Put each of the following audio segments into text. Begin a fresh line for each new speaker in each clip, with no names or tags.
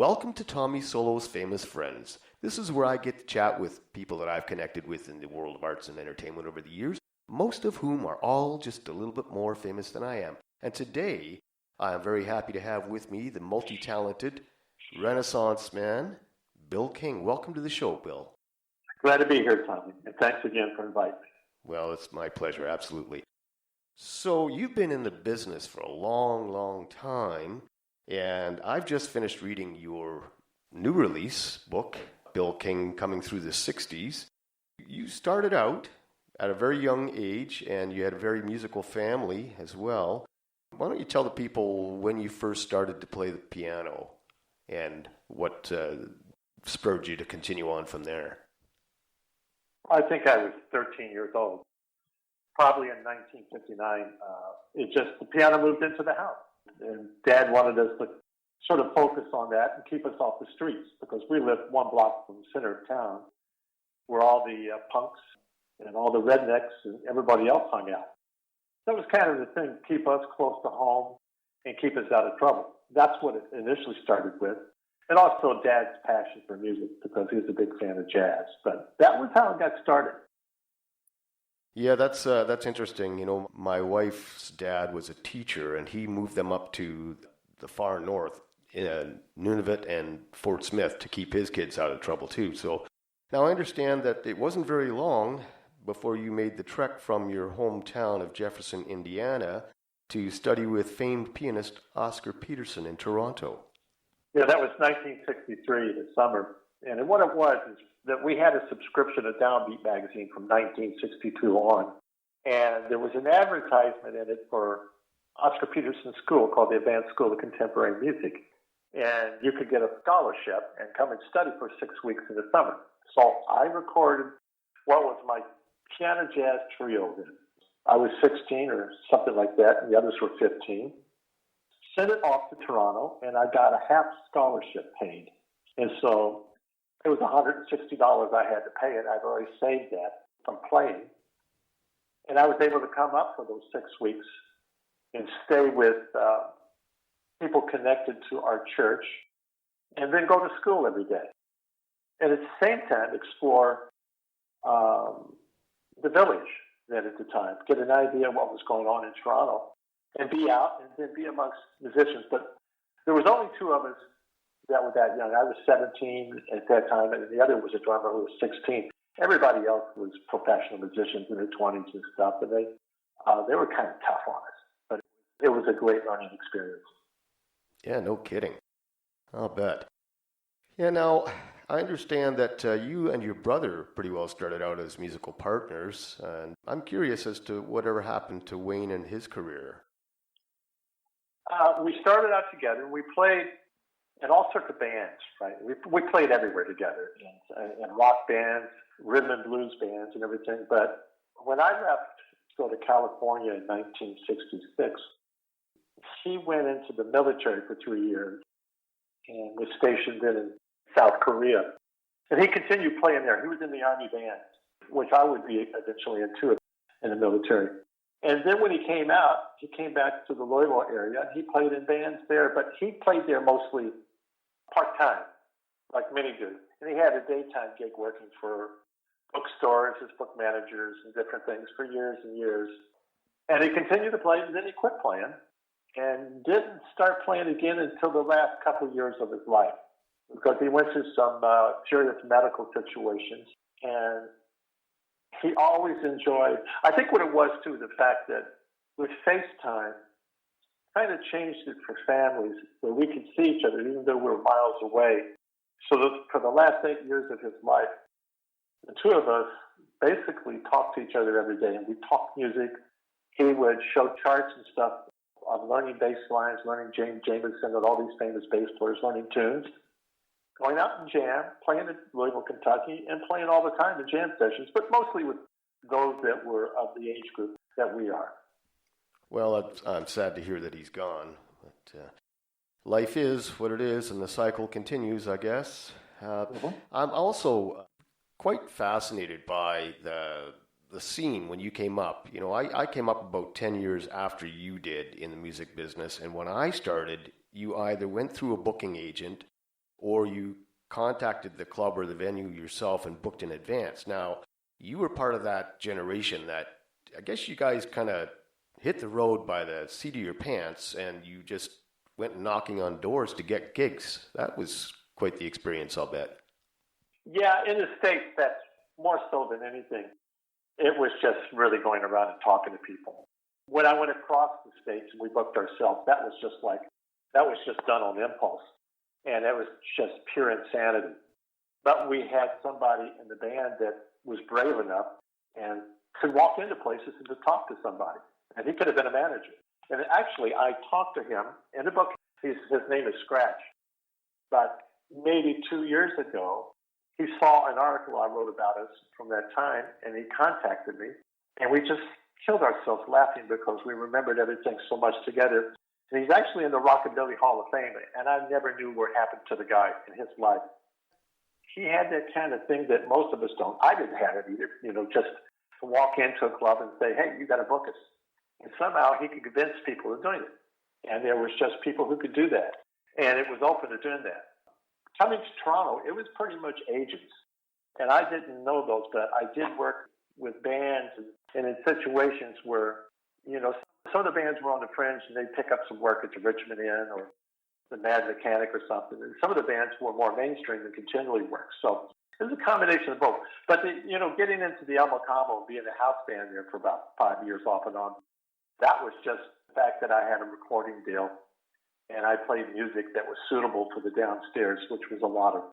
Welcome to Tommy Solo's Famous Friends. This is where I get to chat with people that I've connected with in the world of arts and entertainment over the years, most of whom are all just a little bit more famous than I am. And today, I am very happy to have with me the multi-talented Renaissance man, Bill King. Welcome to the show, Bill.
Glad to be here, Tommy, and thanks again for inviting me.
Well, it's my pleasure, absolutely. So you've been in the business for a long, long time, and I've just finished reading your new release book, Bill King Coming Through the 60s. You started out at a very young age, and you had a very musical family as well. Why don't you tell the people when you first started to play the piano and what spurred you to continue on from there?
I think I was 13 years old. Probably in 1959, the piano moved into the house. And Dad wanted us to sort of focus on that and keep us off the streets because we lived one block from the center of town where all the punks and all the rednecks and everybody else hung out. That was kind of the thing, keep us close to home and keep us out of trouble. That's what it initially started with. And also Dad's passion for music because he was a big fan of jazz. But that was how it got started.
Yeah, that's interesting. You know, my wife's dad was a teacher, and he moved them up to the far north, in Nunavut and Fort Smith, to keep his kids out of trouble too. So now I understand that it wasn't very long before you made the trek from your hometown of Jefferson, Indiana, to study with famed pianist Oscar Peterson in Toronto.
Yeah, that was 1963, the summer. And what it was is that we had a subscription to Downbeat magazine from 1962 on. And there was an advertisement in it for Oscar Peterson's school called the Advanced School of Contemporary Music. And you could get a scholarship and come and study for 6 weeks in the summer. So I recorded what was my piano jazz trio then. I was 16 or something like that, and the others were 15. Sent it off to Toronto, and I got a half scholarship paid. And so it was $160 I had to pay it. I'd already saved that from playing. And I was able to come up for those 6 weeks and stay with people connected to our church and then go to school every day. And at the same time, explore the village then at the time, get an idea of what was going on in Toronto and be out and then be amongst musicians. But there was only two of us that were that young. I was 17 at that time, and the other was a drummer who was 16. Everybody else was professional musicians in their 20s and stuff, and they were kind of tough on us. But it was a great learning experience.
Yeah, no kidding. I'll bet. Yeah, now, I understand that you and your brother pretty well started out as musical partners, and I'm curious as to whatever happened to Wayne and his career.
We started out together. We played in all sorts of bands, right? We played everywhere together, in rock bands, rhythm and blues bands, and everything. But when I left to go to California in 1966, he went into the military for 3 years and was stationed in South Korea. And he continued playing there. He was in the Army band, which I would be eventually into in the military. And then when he came out, he came back to the Louisville area, and he played in bands there, but he played there mostly part-time, like many do. And he had a daytime gig working for bookstores, his book managers, and different things for years and years. And he continued to play, and then he quit playing and didn't start playing again until the last couple of years of his life because he went through some serious medical situations. And he always enjoyed, I think what it was, too, the fact that with FaceTime, kind of changed it for families where we could see each other even though we were miles away. So that for the last 8 years of his life, the two of us basically talked to each other every day, and we talked music. He would show charts and stuff on learning bass lines, learning James Jamerson and all these famous bass players, learning tunes, going out and jam, playing at Louisville, Kentucky, and playing all the time in jam sessions, but mostly with those that were of the age group that we are.
Well, I'm sad to hear that he's gone, but life is what it is, and the cycle continues, I guess. I'm also quite fascinated by the scene when you came up. You know, I came up about 10 years after you did in the music business, and when I started, you either went through a booking agent or you contacted the club or the venue yourself and booked in advance. Now, you were part of that generation that I guess you guys kind of hit the road by the seat of your pants and you just went knocking on doors to get gigs. That was quite the experience, I'll bet.
Yeah, in the States, that's more so than anything. It was just really going around and talking to people. When I went across the States and we booked ourselves, that was just done on impulse. And it was just pure insanity. But we had somebody in the band that was brave enough and could walk into places and just talk to somebody. And he could have been a manager. And actually, I talked to him in the book. His name is Scratch. But maybe 2 years ago, he saw an article I wrote about us from that time, and he contacted me. And we just killed ourselves laughing because we remembered everything so much together. And he's actually in the Rockabilly Hall of Fame, and I never knew what happened to the guy in his life. He had that kind of thing that most of us don't. I didn't have it either, just to walk into a club and say, hey, you got to book us. And somehow he could convince people of doing it. And there was just people who could do that. And it was open to doing that. Coming to Toronto, it was pretty much agents. And I didn't know those, but I did work with bands and in situations where, some of the bands were on the fringe and they'd pick up some work at the Richmond Inn or the Mad Mechanic or something. And some of the bands were more mainstream and continually work. So it was a combination of both. But, getting into the El Macamo and being a house band there for about 5 years off and on, that was just the fact that I had a recording deal and I played music that was suitable for the downstairs, which was a lot of,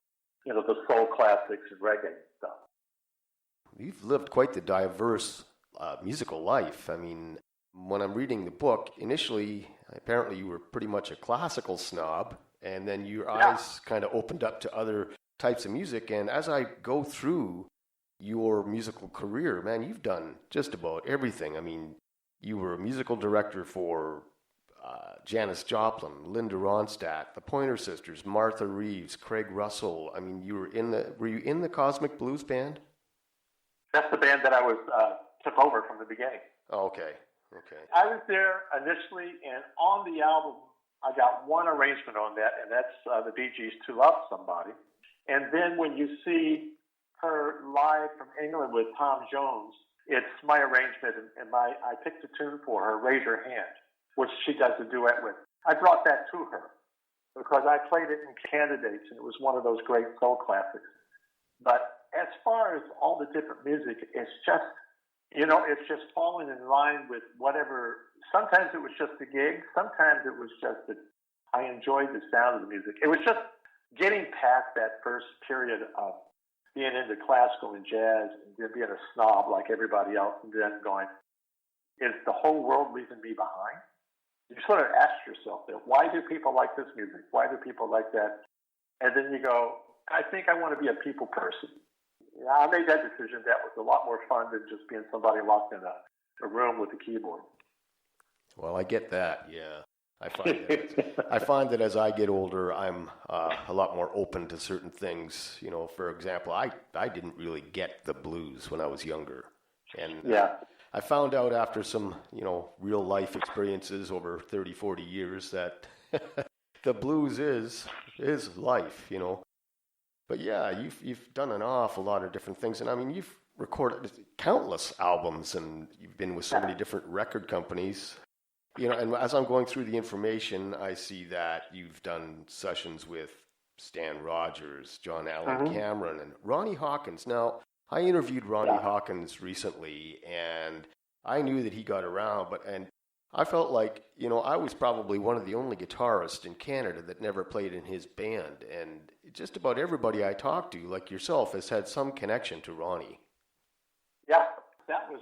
the soul classics and reggae stuff.
You've lived quite the diverse musical life. I mean, when I'm reading the book, initially, apparently you were pretty much a classical snob, and then your eyes kind of opened up to other types of music. And as I go through your musical career, man, you've done just about everything. I mean, you were a musical director for Janis Joplin, Linda Ronstadt, the Pointer Sisters, Martha Reeves, Craig Russell. I mean, were you in the Cosmic Blues Band?
That's the band that I was took over from the beginning.
Oh, okay.
I was there initially, and on the album, I got one arrangement on that, and that's the Bee Gees' "To Love Somebody." And then when you see her live from England with Tom Jones, it's my arrangement, and I picked a tune for her, "Raise Your Hand," which she does a duet with. I brought that to her because I played it in Candidates, and it was one of those great soul classics. But as far as all the different music, it's just, it's just falling in line with whatever. Sometimes it was just a gig. Sometimes it was just that I enjoyed the sound of the music. It was just getting past that first period of being into classical and jazz and then being a snob like everybody else and then going, is the whole world leaving me behind? You sort of ask yourself that, why do people like this music? Why do people like that? And then you go, I think I want to be a people person. I made that decision. That was a lot more fun than just being somebody locked in a room with a keyboard.
Well, I get that, yeah. I find that as I get older, I'm a lot more open to certain things. For example, I didn't really get the blues when I was younger. And I found out after some, real life experiences over 30, 40 years that the blues is life, But yeah, you've done an awful lot of different things. And I mean, you've recorded countless albums and you've been with so many different record companies. And as I'm going through the information, I see that you've done sessions with Stan Rogers, John Allen Cameron, and Ronnie Hawkins. Now, I interviewed Ronnie Hawkins recently, and I knew that he got around, and I felt like, I was probably one of the only guitarists in Canada that never played in his band, and just about everybody I talked to, like yourself, has had some connection to Ronnie.
Yeah, that was...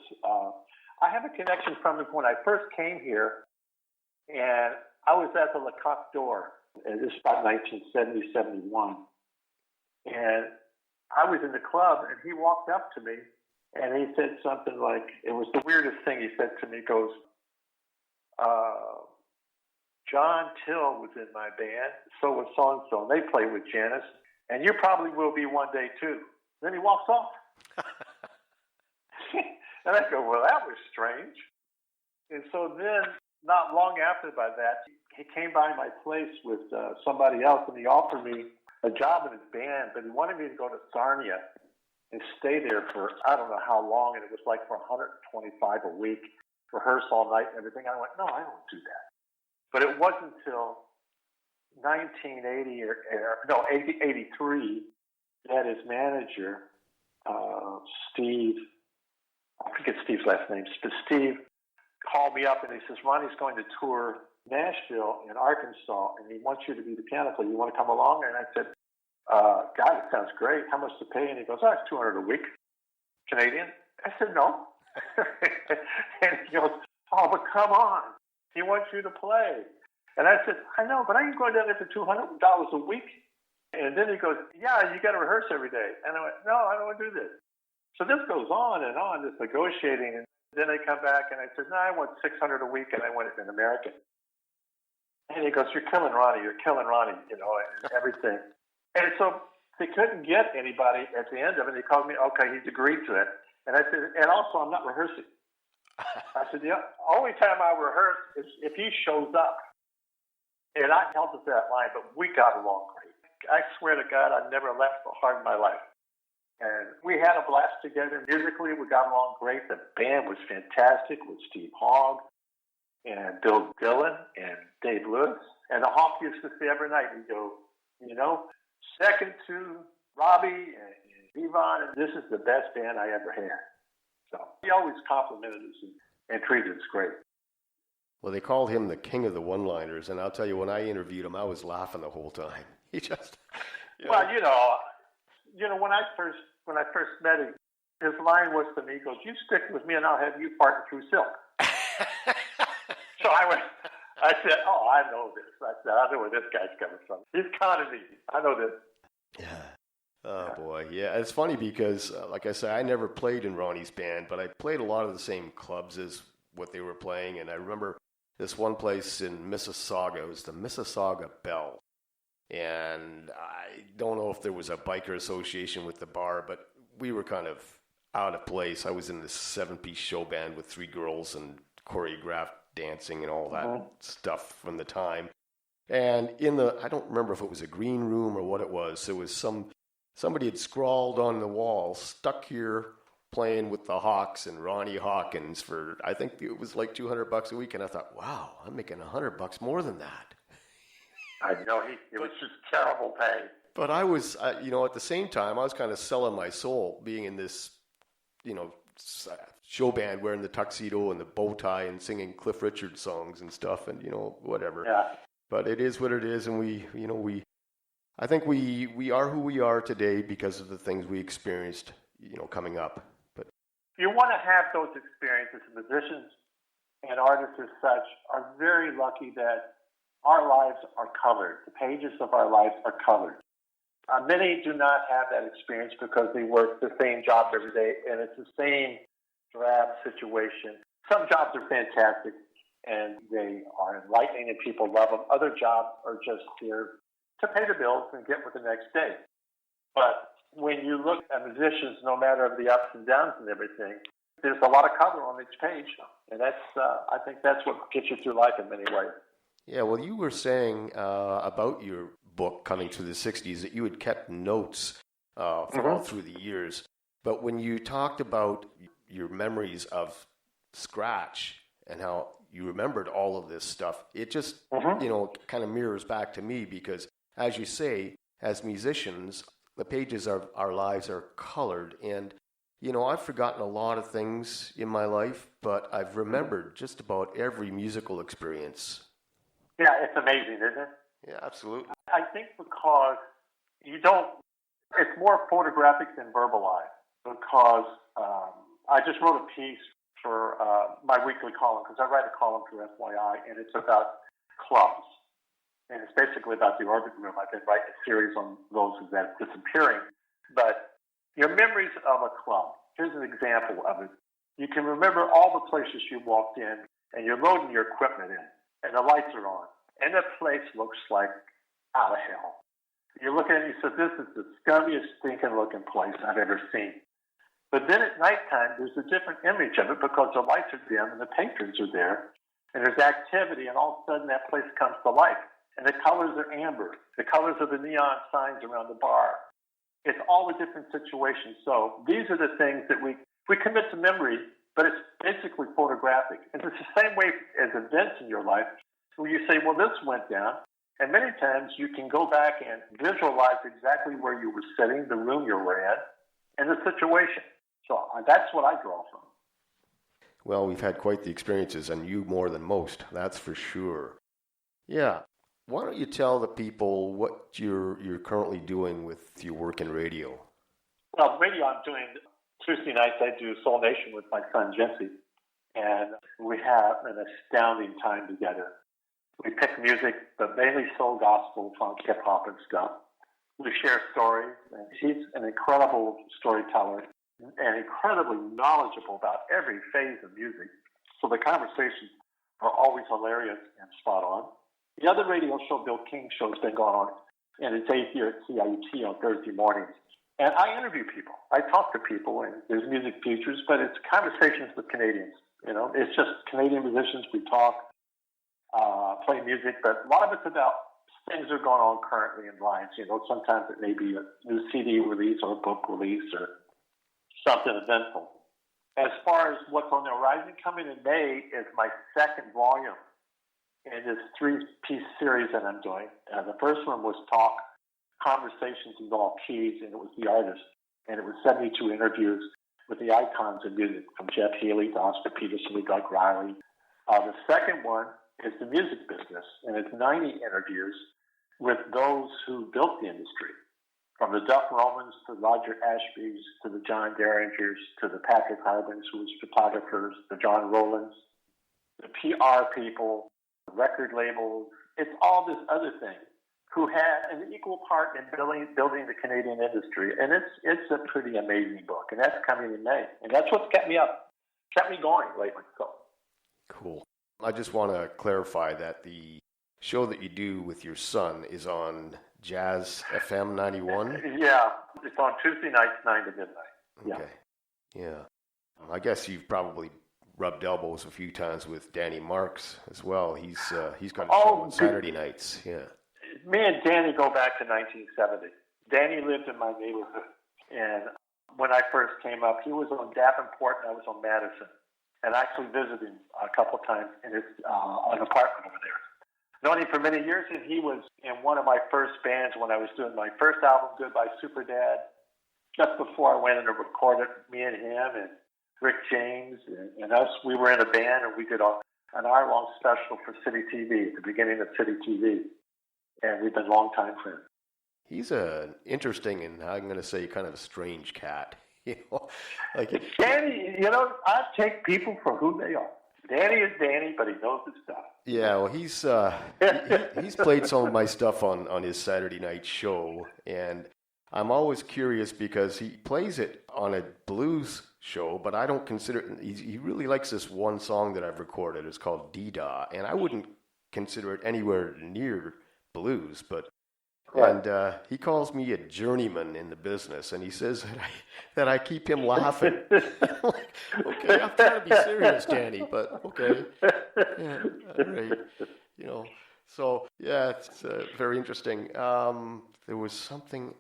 I have a connection from when I first came here, and I was at the Lecoq Door. And this is about 1970, 71. And I was in the club, and he walked up to me, and he said something like, it was the weirdest thing he said to me. He goes, John Till was in my band, so was so-and-so, and they play with Janis, and you probably will be one day too. Then he walks off. And I go, well, that was strange. And so then, not long after by that, he came by my place with somebody else, and he offered me a job in his band, but he wanted me to go to Sarnia and stay there for I don't know how long, and it was like for $125 a week, rehearse all night and everything. I went, no, I don't do that. But it wasn't until 1980 83 that his manager, Steve, I forget Steve's last name, but Steve called me up and he says, Ronnie's going to tour Nashville and Arkansas, and he wants you to be the piano player. You want to come along? And I said, God, it sounds great. How much to pay? And he goes, it's $200 a week, Canadian. I said, no. And he goes, oh, but come on. He wants you to play. And I said, I know, but I ain't going down there for $200 a week. And then he goes, yeah, you got to rehearse every day. And I went, no, I don't want to do this. So this goes on, this negotiating. And then they come back and I said, no, I want $600 a week, and I want it in American. And he goes, you're killing Ronnie, and everything. And so they couldn't get anybody at the end of it. He called me, okay, he's agreed to it. And I said, and also I'm not rehearsing. I said, the only time I rehearse is if he shows up. And I held to that line, but we got along great. I swear to God, I've never laughed so hard in my life. And we had a blast together. Musically, we got along great. The band was fantastic with Steve Hogg and Bill Dillon and Dave Lewis. And the Hawk used to say every night, he'd go, second to Robbie and Yvonne, and this is the best band I ever had. So he always complimented us and treated us great.
Well, they called him the king of the one-liners, and I'll tell you, when I interviewed him, I was laughing the whole time. He just,
Well, when I first met him, his line was to me, he goes, you stick with me and I'll have you parting through silk. So I said, oh, I know this. I said, I know where this guy's coming from. He's conning me. I know this.
Yeah. Oh, boy. Yeah, it's funny because, like I said, I never played in Ronnie's band, but I played a lot of the same clubs as what they were playing. And I remember this one place in Mississauga. It was the Mississauga Bell. And I don't know if there was a biker association with the bar, but we were kind of out of place. I was in this 7-piece show band with 3 girls and choreographed dancing and all that stuff from the time. And I don't remember if it was a green room or what it was. There was somebody had scrawled on the wall, stuck here playing with the Hawks and Ronnie Hawkins for, I think it was like $200 a week. And I thought, wow, I'm making $100 more than that.
I know, it was just terrible pay.
But I was, at the same time, I was kind of selling my soul being in this, show band wearing the tuxedo and the bow tie and singing Cliff Richard songs and stuff and, whatever. Yeah. But it is what it is. And I think we are who we are today because of the things we experienced, coming up. But
you want to have those experiences. Musicians and artists as such are very lucky that our lives are colored. The pages of our lives are colored. Many do not have that experience because they work the same job every day, and it's the same drab situation. Some jobs are fantastic, and they are enlightening, and people love them. Other jobs are just here to pay the bills and get with the next day. But when you look at musicians, no matter the ups and downs and everything, there's a lot of color on each page, and that's I think that's what gets you through life in many ways.
Yeah, well, you were saying about your book coming through the 60s that you had kept notes all through the years. But when you talked about your memories of scratch and how you remembered all of this stuff, it just, kind of mirrors back to me because, as you say, as musicians, the pages of our lives are colored. And, I've forgotten a lot of things in my life, but I've remembered just about every musical experience.
Yeah, it's amazing, isn't it?
Yeah, absolutely.
I think because it's more photographic than verbalized because I just wrote a piece for my weekly column because I write a column for FYI, and it's about clubs. And it's basically about the Orbit Room. I've been writing a series on those that are disappearing. But your memories of a club, here's an example of it. You can remember all the places you walked in, and you're loading your equipment in, and the lights are on, and the place looks like out of hell. You look at it and you say, this is the scummiest, stinking-looking place I've ever seen. But then at nighttime, there's a different image of it because the lights are dim and the patrons are there, and there's activity, and all of a sudden that place comes to life. And the colors are amber. The colors of the neon signs around the bar. It's all a different situation. So these are the things that we commit to memory, but it's basically photographic. And it's the same way as events in your life where you say, well, this went down. And many times you can go back and visualize exactly where you were sitting, the room you were in, and the situation. So that's what I draw from.
Well, we've had quite the experiences, and you more than most, that's for sure. Yeah. Why don't you tell the people what you're currently doing with your work in radio?
Well, radio I'm doing, Tuesday nights I do Soul Nation with my son Jesse, and we have an astounding time together. We pick music, but mainly soul, gospel, funk, hip-hop and stuff. We share stories, and he's an incredible storyteller and incredibly knowledgeable about every phase of music. So the conversations are always hilarious and spot on. The other radio show, Bill King's show, has been going on, and it's 8 here at CIUT on Thursday mornings. And I interview people. I talk to people, and there's music features, but it's conversations with Canadians. You know, it's just Canadian musicians. We talk, play music, but a lot of it's about things that are going on currently in lives. You know, sometimes it may be a new CD release or a book release or something eventful. As far as what's on the horizon, coming in May is my second volume in this 3-piece series that I'm doing. The first one was Talk, Conversations in All Keys, and it was the artist. And it was 72 interviews with the icons of music, from Jeff Healey to Oscar Peterson to Doug Riley. The second one is the music business, and it's 90 interviews with those who built the industry, from the Duff Romans to Roger Ashby's to the John Derringers to the Patrick Harbins, who was photographers, the John Rowlands, the PR people, the record labels. It's all this other thing who had an equal part in building the Canadian industry. And it's a pretty amazing book, and that's coming in May. And that's what's kept me going lately. So.
Cool. I just want to clarify that the show that you do with your son is on Jazz FM 91?
Yeah, it's on Tuesday nights, 9 to midnight.
Okay. Yeah. I guess you've probably rubbed elbows a few times with Danny Marks as well. He's got a show on Saturday nights. Yeah.
Me and Danny go back to 1970. Danny lived in my neighborhood, and when I first came up, he was on Davenport and I was on Madison, and I actually visited him a couple times in his an apartment over there. Known him for many years, and he was in one of my first bands when I was doing my first album, Goodbye Super Dad. Just before I went in to record it, me and him and Rick James and us, we were in a band, and we did an hour-long special for City TV at the beginning of City TV. And we've been longtime friends.
He's an interesting and, I'm going to say, kind of a strange cat. You know, like
Danny, I take people for who they are. Danny is Danny, but he knows his stuff.
Yeah, well, he's played some of my stuff on his Saturday night show, and I'm always curious because he plays it on a blues show, but I don't consider it. He really likes this one song that I've recorded. It's called Dee-Dah, and I wouldn't consider it anywhere near blues, but
right.
And he calls me a journeyman in the business, and he says that I keep him laughing. I'm like, okay, I'm trying to be serious, Danny, but okay, yeah, all right, So yeah, it's very interesting. There was something.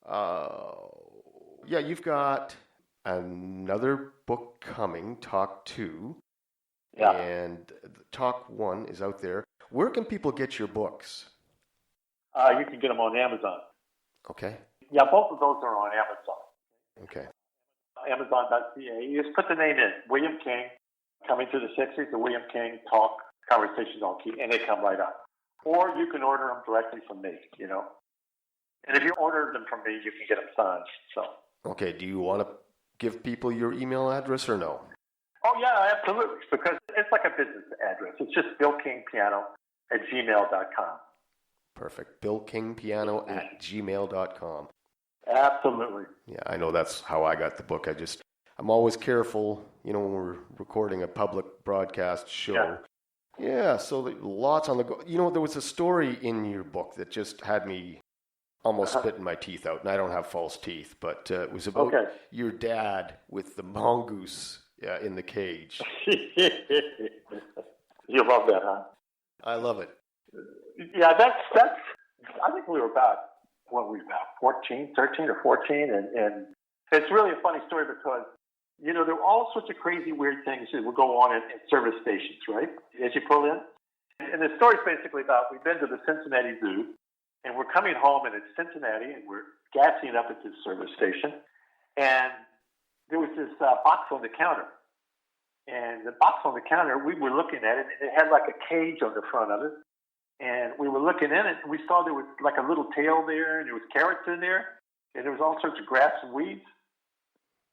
Yeah, you've got another book coming, Talk 2,
yeah.
And Talk 1 is out there. Where can people get your books?
You can get them on Amazon.
Okay.
Yeah, both of those are on Amazon.
Okay.
Amazon.ca. You just put the name in. William King, Coming Through the 60s, the William King Talk, Conversations on Key, and they come right up. Or you can order them directly from me, And if you order them from me, you can get them signed. So.
Okay. Do you want to give people your email address or no?
Oh, yeah, absolutely. Because it's like a business address. It's just billkingpiano@gmail.com.
Perfect. billkingpiano@gmail.com.
Absolutely.
Yeah, I know that's how I got the book. I'm always careful, when we're recording a public broadcast show. Yeah, so lots on the go. There was a story in your book that just had me almost spitting my teeth out, and I don't have false teeth, but it was about your dad with the mongoose in the cage.
You love that, huh?
I love it.
Yeah, that's. I think we were about 13 or 14, and it's really a funny story because there were all sorts of crazy, weird things that would go on at service stations, right? As you pull in, and the story's basically about we've been to the Cincinnati Zoo, and we're coming home, and it's Cincinnati, and we're gassing up at this service station, and there was this box on the counter. And the box on the counter, we were looking at it, and it had like a cage on the front of it. And we were looking in it, and we saw there was like a little tail there, and there was carrots in there, and there was all sorts of grass and weeds.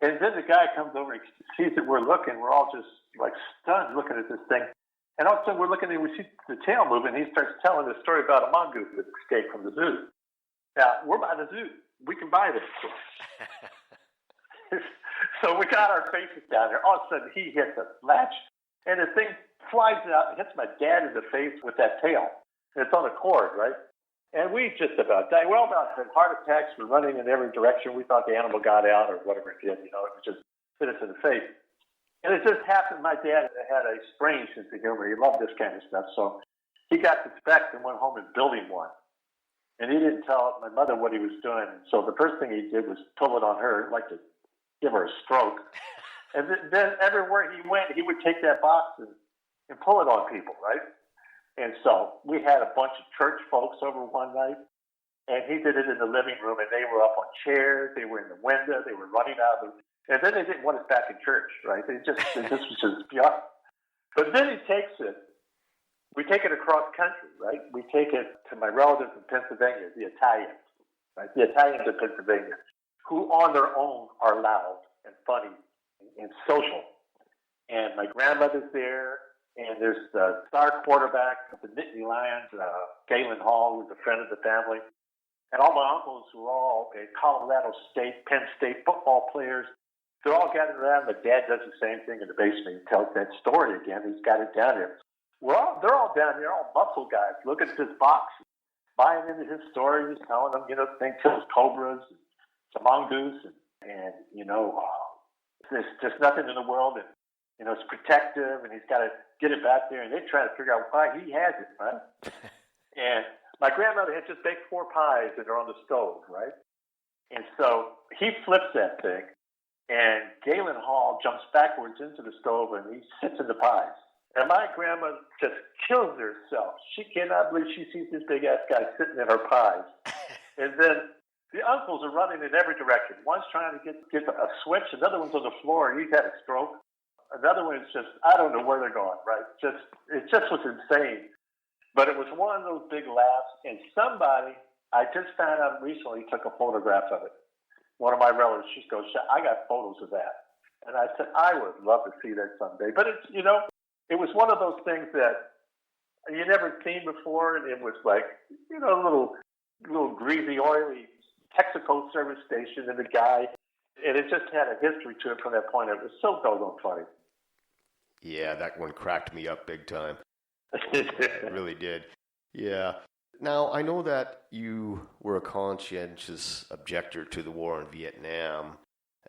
And then the guy comes over and sees that we're looking. We're all just like stunned looking at this thing. And all of a sudden we're looking and we see the tail moving, and he starts telling the story about a mongoose that escaped from the zoo. Now, we're by the zoo. We can buy this. So we got our faces down there. All of a sudden he hits a latch, and the thing flies out and hits my dad in the face with that tail. And it's on a cord, right? And we just about died. We all about had heart attacks. We're running in every direction. We thought the animal got out or whatever it did. It just hit us in the face. And it just happened. My dad had a strange sense of humor. He loved this kind of stuff. So he got the specs and went home and built him one. And he didn't tell my mother what he was doing. And so the first thing he did was pull it on her, like to give her a stroke. And then everywhere he went, he would take that box and pull it on people, right? And so we had a bunch of church folks over one night, and he did it in the living room, and they were up on chairs, they were in the window, they were running out of and then they didn't want us back in church, right? It just was just beyond. But then he takes it, we take it across country, right? We take it to my relatives in Pennsylvania, the Italians, right? The Italians in Pennsylvania, who on their own are loud and funny and social. And my grandmother's there. And there's the star quarterback of the Nittany Lions, Galen Hall, who's a friend of the family. And all my uncles who are all Colorado State, Penn State football players. They're all gathered around. My dad does the same thing in the basement. He tells that story again. He's got it down there. They're all down there, all muscle guys, looking at this box, buying into his story. He's telling them, the thing kills cobras, it's a mongoose, and there's just nothing in the world. And, it's protective, and he's got to get it back there, and they try to figure out why he has it, right? And my grandmother had just baked 4 pies that are on the stove, right? And so he flips that thing, and Galen Hall jumps backwards into the stove, and he sits in the pies. And my grandma just kills herself. She cannot believe she sees this big-ass guy sitting in her pies. And then the uncles are running in every direction. One's trying to get a switch. Another one's on the floor, and he's had a stroke. Another one is just, I don't know where they're going, right? It just was insane. But it was one of those big laughs, and somebody, I just found out recently, took a photograph of it. One of my relatives, she goes, I got photos of that. And I said, I would love to see that someday. But it's, it was one of those things that you never seen before, and it was like, a little greasy, oily Texaco service station, and the guy, and it just had a history to it from that point. It was so doggone funny.
Yeah, that one cracked me up big time. It really did. Yeah. Now, I know that you were a conscientious objector to the war in Vietnam,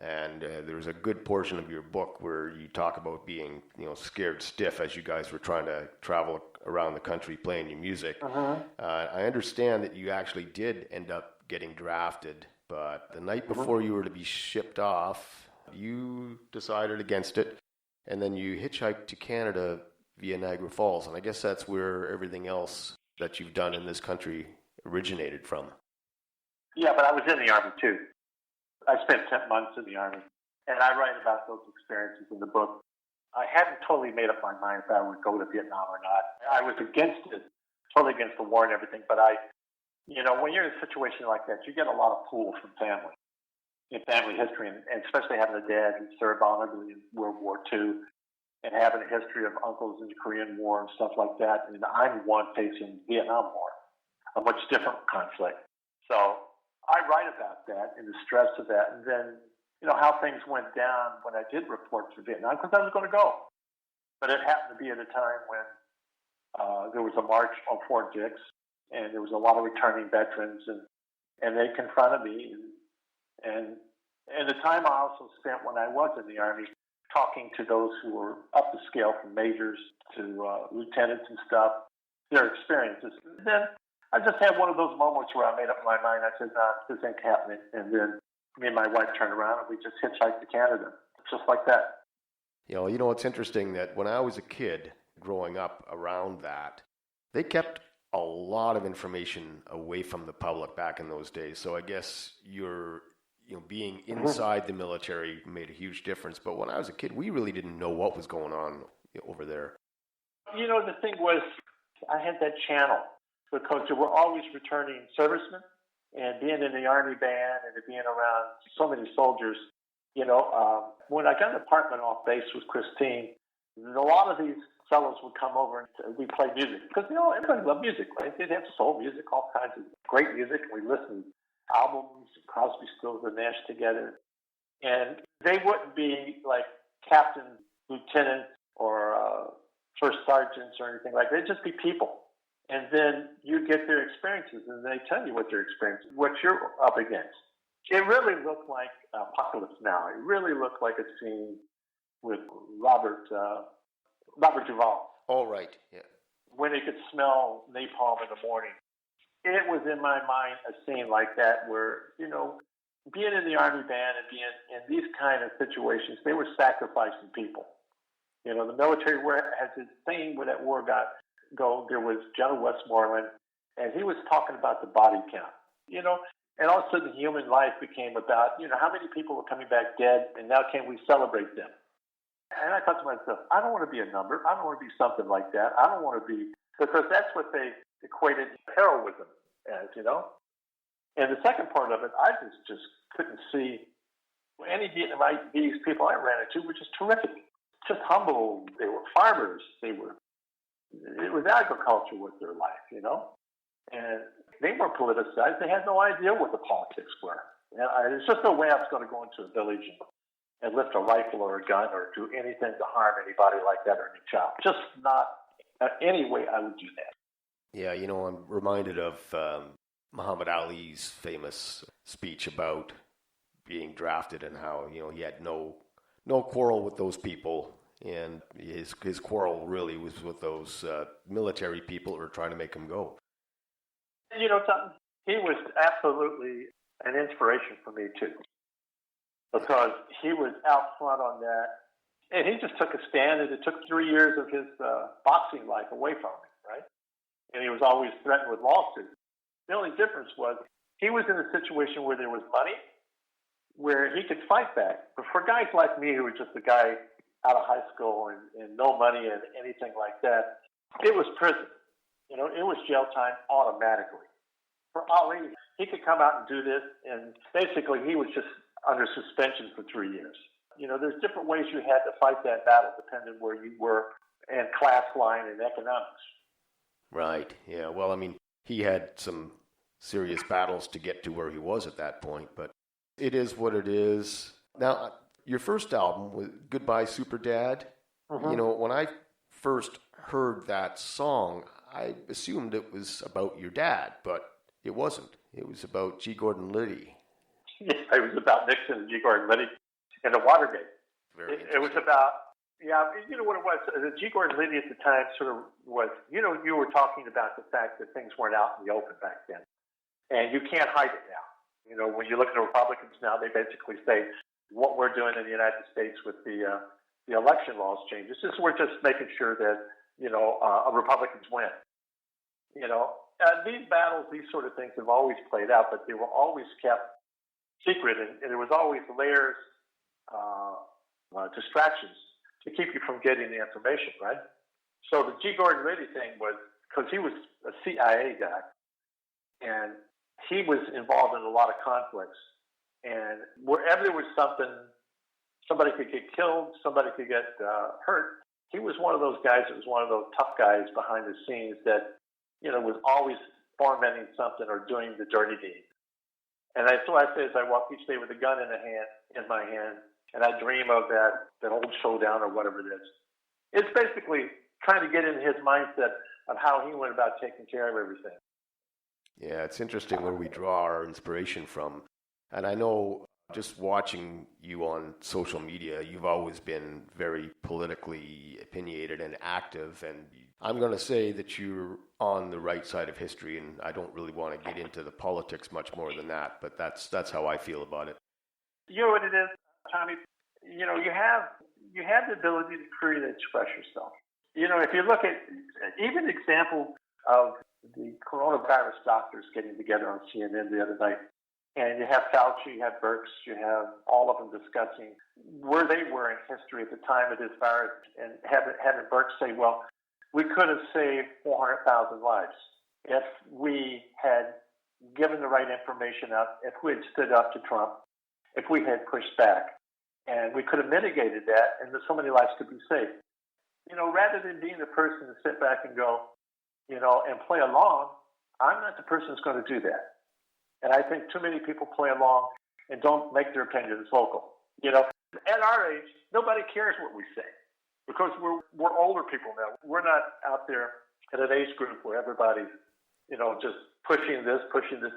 and there's a good portion of your book where you talk about being, scared stiff as you guys were trying to travel around the country playing your music.
Uh-huh.
I understand that you actually did end up getting drafted, but the night before you were to be shipped off, you decided against it. And then you hitchhiked to Canada via Niagara Falls. And I guess that's where everything else that you've done in this country originated from.
Yeah, but I was in the Army too. I spent 10 months in the Army. And I write about those experiences in the book. I hadn't totally made up my mind if I would go to Vietnam or not. I was against it, totally against the war and everything. But when you're in a situation like that, you get a lot of pull from family. In family history, and especially having a dad who served honorably in World War II, and having a history of uncles in the Korean War and stuff like that. And I'm one facing Vietnam War, a much different conflict. So I write about that and the stress of that, and then how things went down when I did report to Vietnam, because I was going to go. But it happened to be at a time when there was a march on Fort Dix, and there was a lot of returning veterans, and they confronted me. And the time I also spent when I was in the Army talking to those who were up the scale from majors to lieutenants and stuff, their experiences. And then I just had one of those moments where I made up my mind. I said, "No, this ain't happening." And then me and my wife turned around and we just hitchhiked to Canada, just like that.
It's interesting that when I was a kid growing up around that, they kept a lot of information away from the public back in those days. So I guess being inside the military made a huge difference. But when I was a kid, we really didn't know what was going on over there.
The thing was, I had that channel because there were always returning servicemen, and being in the Army band and being around so many soldiers, when I got an apartment off base with Christine, a lot of these fellows would come over and we'd play music because, everybody loved music, right? They'd have soul music, all kinds of great music. We listened to albums, Crosby, Stills, and Nash together. And they wouldn't be like captains, lieutenants, or first sergeants or anything like that. They'd just be people. And then you get their experiences, and they tell you what their experiences, what you're up against. It really looked like Apocalypse Now. It really looked like a scene with Robert Duvall.
Oh, right, yeah.
When he could smell napalm in the morning. It was in my mind a scene like that where, being in the Army band and being in these kind of situations, they were sacrificing people. The military has this thing where that war got go. There was General Westmoreland, and he was talking about the body count, and all of a sudden human life became about, how many people were coming back dead, and now can we celebrate them? And I thought to myself, I don't want to be a number. I don't want to be something like that. I don't want to be, because that's what they equated heroism as, And the second part of it, I just couldn't see any Vietnamese people I ran into were just terrific, just humble. They were farmers. It was agriculture with their life, and they weren't politicized. They had no idea what the politics were. There's just no way I was going to go into a village and lift a rifle or a gun or do anything to harm anybody like that or any child. Just not any way I would do that.
Yeah, I'm reminded of Muhammad Ali's famous speech about being drafted and how, he had no quarrel with those people. And his quarrel really was with those military people who were trying to make him go.
Something? He was absolutely an inspiration for me, too. Because he was out front on that. And he just took a stand, and it took 3 years of his boxing life away from him, right? And he was always threatened with lawsuits. The only difference was he was in a situation where there was money, where he could fight back. But for guys like me, who were just a guy out of high school and no money and anything like that, it was prison. It was jail time automatically. For Ali, he could come out and do this, and basically he was just under suspension for 3 years. There's different ways you had to fight that battle depending where you were and class line and economics.
Right, yeah. Well, he had some serious battles to get to where he was at that point, but it is what it is. Now, your first album was Goodbye Super Dad. Mm-hmm. When I first heard that song, I assumed it was about your dad, but it wasn't. It was about G. Gordon Liddy.
Yeah, it was about Nixon and G. Gordon Liddy and the Watergate. It was about, you know what it was? G. Gordon Liddy at the time sort of was, you were talking about the fact that things weren't out in the open back then. And you can't hide it now. When you look at the Republicans now, they basically say what we're doing in the United States with the election laws changes is we're just making sure that, Republicans win. These battles, these sort of things have always played out, but they were always kept secret, and there was always layers, distractions to keep you from getting the information, right? So the G. Gordon Liddy thing was because he was a CIA guy, and he was involved in a lot of conflicts. And wherever there was something, somebody could get killed, somebody could get hurt. He was one of those guys that was one of those tough guys behind the scenes that, was always fomenting something or doing the dirty deed. And that's what I say as I walk each day with a gun in my hand, and I dream of that old showdown or whatever it is. It's basically trying to get into his mindset of how he went about taking care of everything.
Yeah, it's interesting where we draw our inspiration from. And I know Just watching you on social media, you've always been very politically opinionated and active, and I'm going to say that you're on the right side of history, and I don't really want to get into the politics much more than that, but that's how I feel about it.
You know what it is, Tommy? You know, you have the ability to create and express yourself. You know, if you look at even example of the coronavirus doctors getting together on CNN the other night, and you have Fauci, you have Birx, you have all of them discussing where they were in history at the time of this virus, and having Birx say, well, we could have saved 400,000 lives if we had given the right information out, if we had stood up to Trump, if we had pushed back, and we could have mitigated that, and so many lives could be saved. You know, rather than being the person to sit back and go, you know, and play along, I'm not the person who's going to do that. And I think too many people play along and don't make their opinions vocal. You know, at our age, nobody cares what we say because we're older people now. We're not out there at an age group where everybody's, you know, just pushing this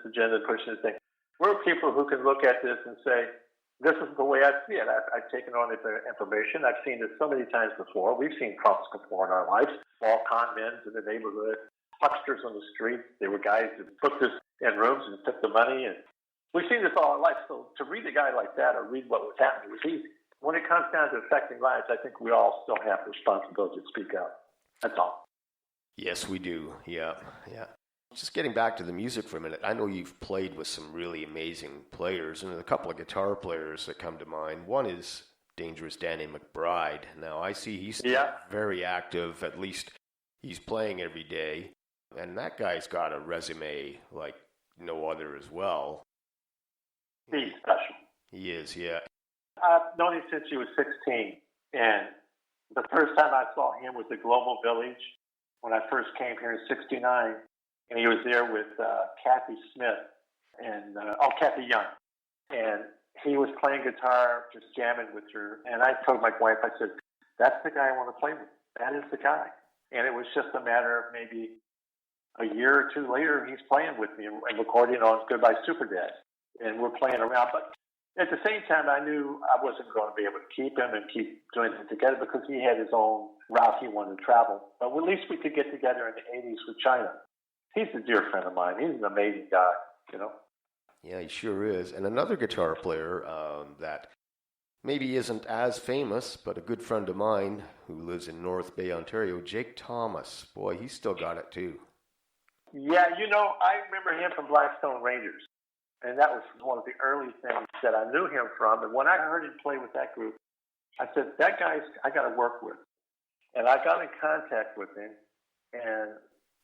agenda, pushing this thing. We're people who can look at this and say, this is the way I see it. I've taken on the information. I've seen this so many times before. We've seen Trumps before in our lives. Small con men in the neighborhood, hucksters on the street. They were guys who put this in rooms and took the money. And we've seen this all our life. So to read a guy like that or read what was happening was easy. When it comes down to affecting lives, I think we all still have the responsibility to speak out. That's all.
Yes, we do. Yeah. Just getting back to the music for a minute, I know you've played with some really amazing players, and a couple of guitar players that come to mind. One is Dangerous Danny McBride. Now, I see he's still very active, at least he's playing every day, and that guy's got a resume like no other as well.
He's special.
He is, yeah.
I've known him since he was 16, and the first time I saw him was at Global Village when I first came here in '69. And he was there with Kathy Smith and Kathy Young. And he was playing guitar, just jamming with her. And I told my wife, I said, that's the guy I want to play with. That is the guy. And it was just a matter of maybe a year or two later, he's playing with me and recording on Goodbye Superdad. And we're playing around. But at the same time, I knew I wasn't going to be able to keep him and keep doing it together because he had his own route he wanted to travel. But at least we could get together in the 80s with China. He's a dear friend of mine. He's an amazing guy, you know.
Yeah, he sure is. And another guitar player that maybe isn't as famous, but a good friend of mine who lives in North Bay, Ontario, Jake Thomas. Boy, he's still got it too.
Yeah, you know, I remember him from Blackstone Rangers. And that was one of the early things that I knew him from. And when I heard him play with that group, I said, that guy's I got to work with. And I got in contact with him, and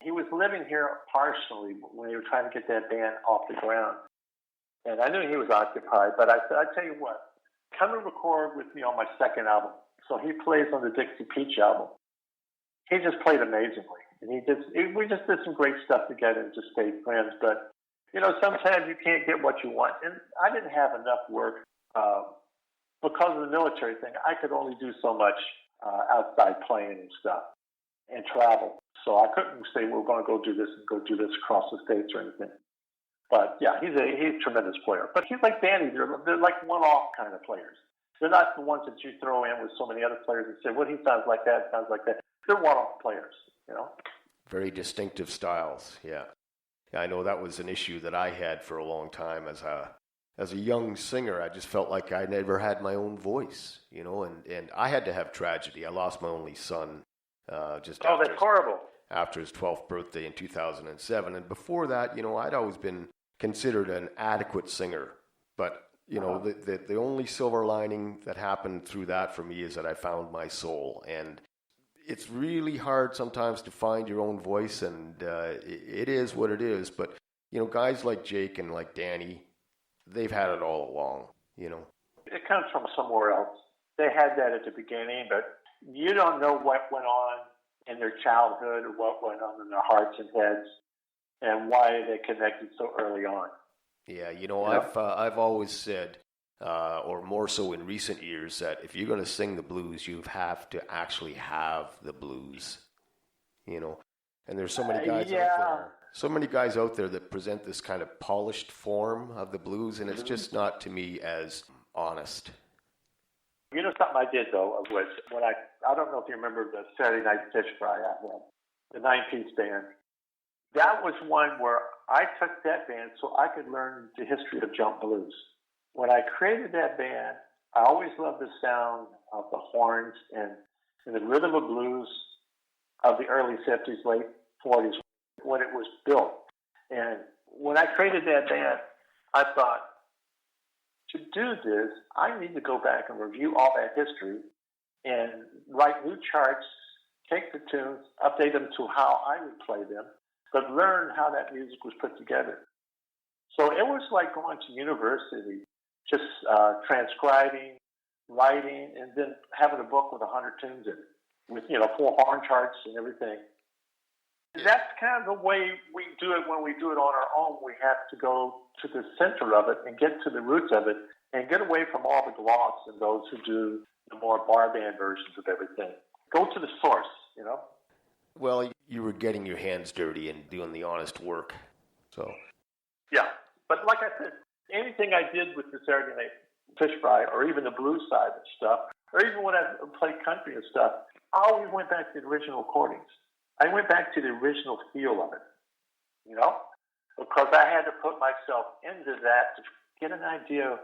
he was living here partially when they were trying to get that band off the ground. And I knew he was occupied, but I said, I tell you what, come and record with me on my second album. So he plays on the Dixie Peach album. He just played amazingly. And we just did some great stuff together and just stayed friends. But, you know, sometimes you can't get what you want. And I didn't have enough work because of the military thing. I could only do so much outside playing and stuff and travel. So I couldn't say we're going to go do this across the states or anything. But yeah, he's a tremendous player. But he's like Danny. They're like one-off kind of players. They're not the ones that you throw in with so many other players and say, well, he sounds like that, sounds like that. They're one-off players, you know.
Very distinctive styles, yeah. I know that was an issue that I had for a long time as a young singer. I just felt like I never had my own voice, you know, and I had to have tragedy. I lost my only son that's
horrible.
After his 12th birthday in 2007. And before that, you know, I'd always been considered an adequate singer. But, you know, the only silver lining that happened through that for me is that I found my soul. And it's really hard sometimes to find your own voice, and it is what it is. But, you know, guys like Jake and like Danny, they've had it all along, you know.
It comes from somewhere else. They had that at the beginning, but you don't know what went on in their childhood or what went on in their hearts and heads and why they connected so early on.
Yeah, you know, I've always said, or more so in recent years, that if you're going to sing the blues, you have to actually have the blues, you know. And there's so many guys out there. So many guys out there that present this kind of polished form of the blues, and it's just not, to me, as honest.
You know, something I did, though, was when I don't know if you remember the Saturday Night Fish Fry I had, the 9-piece band. That was one where I took that band so I could learn the history of jump blues. When I created that band, I always loved the sound of the horns and the rhythm of blues of the early 50s, late 40s, when it was built. And when I created that band, I thought, to do this, I need to go back and review all that history and write new charts, take the tunes, update them to how I would play them, but learn how that music was put together. So it was like going to university, just transcribing, writing, and then having a book with 100 tunes in it, with 4 horn charts and everything. That's kind of the way we do it when we do it on our own. We have to go to the center of it and get to the roots of it and get away from all the gloss and those who do the more bar band versions of everything. Go to the source,
Well, you were getting your hands dirty and doing the honest work. So.
Yeah. But like I said, anything I did with the Saturday Night Fish Fry or even the blues side of stuff, or even when I played country and stuff, I always went back to the original recordings. I went back to the original feel of it, because I had to put myself into that to get an idea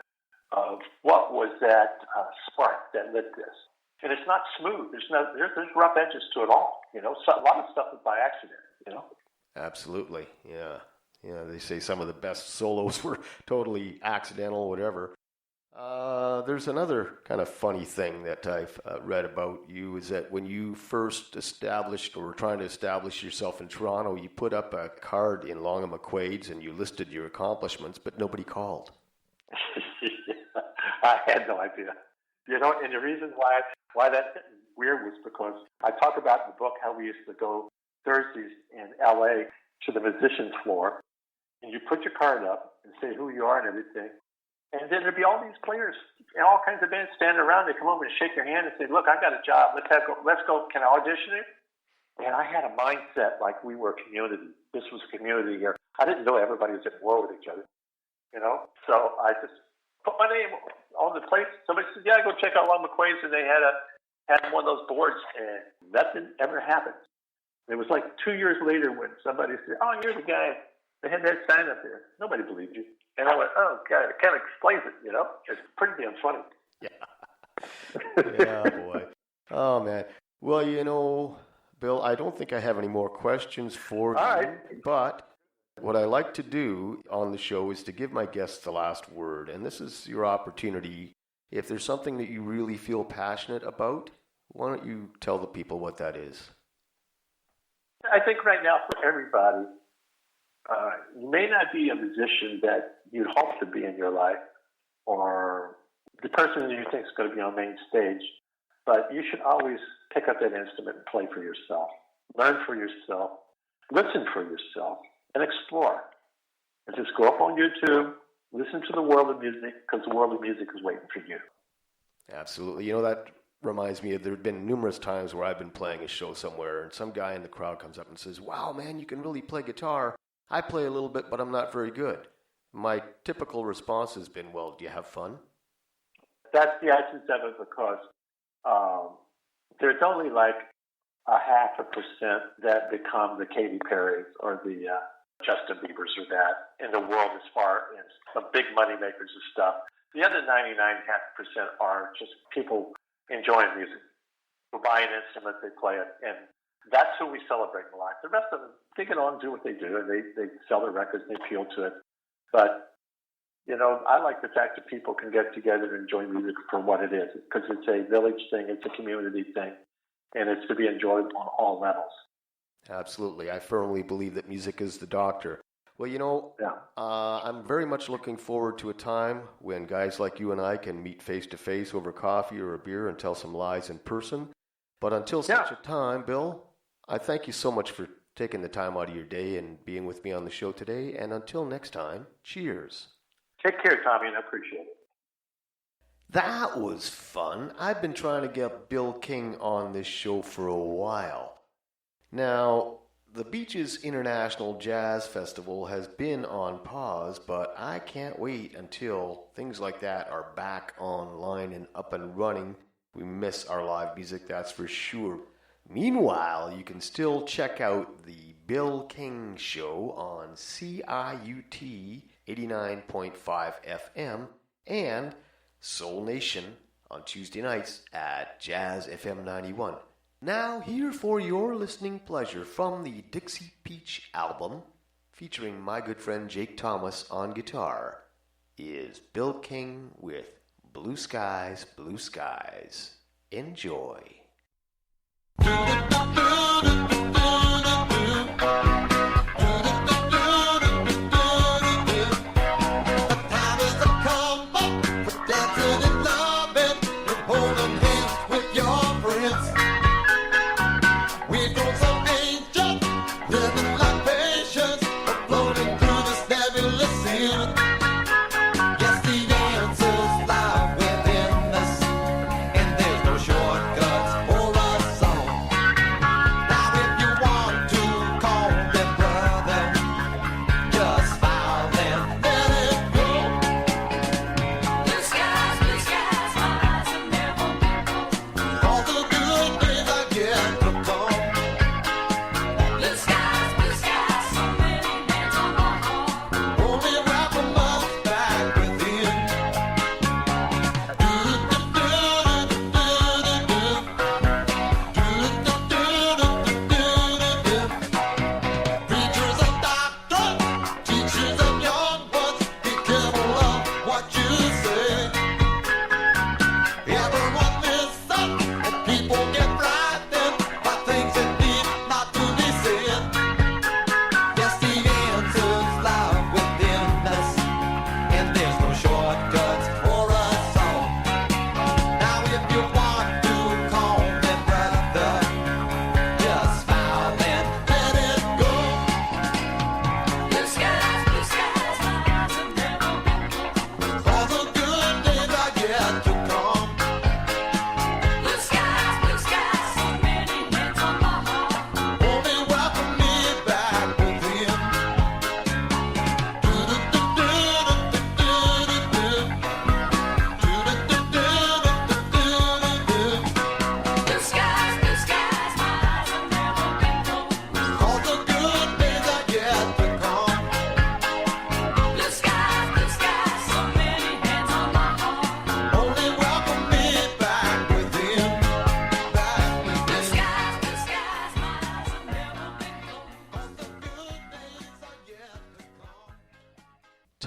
of what was that spark that lit this. And it's not smooth. There's rough edges to it all. So a lot of stuff is by accident.
Absolutely, yeah. Yeah, they say some of the best solos were totally accidental, whatever. There's another kind of funny thing that I've read about you is that when you first established or were trying to establish yourself in Toronto, you put up a card in Long and McQuaid's and you listed your accomplishments, but nobody called.
I had no idea. And the reason why that's weird was because I talk about in the book how we used to go Thursdays in L.A. to the musicians floor, and you put your card up and say who you are and everything. And then there'd be all these players and all kinds of bands standing around. They come over and shake your hand and say, "Look, I got a job. Let's go. Can I audition it?" And I had a mindset like we were a community. This was a community here. I didn't know everybody was at war with each other, So I just put my name on the place. Somebody said, "Yeah, go check out Long McQuaid's," and they had one of those boards, and nothing ever happened. It was like 2 years later when somebody said, "Oh, you're the guy. They had that sign up there." Nobody believed you. And I went, "Oh, God, it kind of explains it, It's pretty damn funny."
Yeah. Yeah, boy. Oh, man. Well, Bill, I don't think I have any more questions for you.
Right.
But what I like to do on the show is to give my guests the last word. And this is your opportunity. If there's something that you really feel passionate about, why don't you tell the people what that is?
I think right now for everybody, you may not be a musician that you'd hope to be in your life or the person that you think is going to be on main stage, but you should always pick up that instrument and play for yourself. Learn for yourself. Listen for yourself and explore. And just go up on YouTube, listen to the world of music because the world of music is waiting for you.
Absolutely. That reminds me of there have been numerous times where I've been playing a show somewhere and some guy in the crowd comes up and says, "Wow, man, you can really play guitar. I play a little bit, but I'm not very good." My typical response has been, "Well, do you have fun?"
That's the essence of it because there's only like 0.5% that become the Katy Perrys or the Justin Biebers or that in the world as far as the big money makers and stuff. The other 99.5% are just people enjoying music, who buy an instrument, they play it, and that's who we celebrate in life. The rest of them, they get on and do what they do, and they sell their records, they appeal to it. But, I like the fact that people can get together and enjoy music for what it is, because it's a village thing, it's a community thing, and it's to be enjoyed on all levels.
Absolutely. I firmly believe that music is the doctor. Well, I'm very much looking forward to a time when guys like you and I can meet face-to-face over coffee or a beer and tell some lies in person. But until such a time, Bill, I thank you so much for taking the time out of your day and being with me on the show today. And until next time, cheers.
Take care, Tommy, and I appreciate it.
That was fun. I've been trying to get Bill King on this show for a while. Now, The Beaches International Jazz Festival has been on pause, but I can't wait until things like that are back online and up and running. We miss our live music, that's for sure. Meanwhile, you can still check out the Bill King Show on CIUT 89.5 FM and Soul Nation on Tuesday nights at Jazz FM 91. Now, here for your listening pleasure from the Dixie Peach album, featuring my good friend Jake Thomas on guitar, is Bill King with Blue Skies, Blue Skies. Enjoy.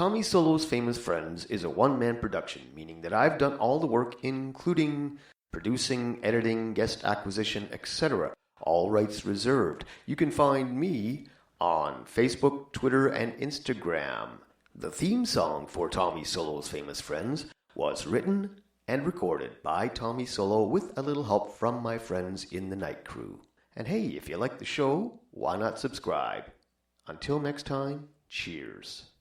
Tommy Solo's Famous Friends is a one-man production, meaning that I've done all the work, including producing, editing, guest acquisition, etc. All rights reserved. You can find me on Facebook, Twitter, and Instagram. The theme song for Tommy Solo's Famous Friends was written and recorded by Tommy Solo with a little help from my friends in the night crew. And hey, if you like the show, why not subscribe? Until next time, cheers.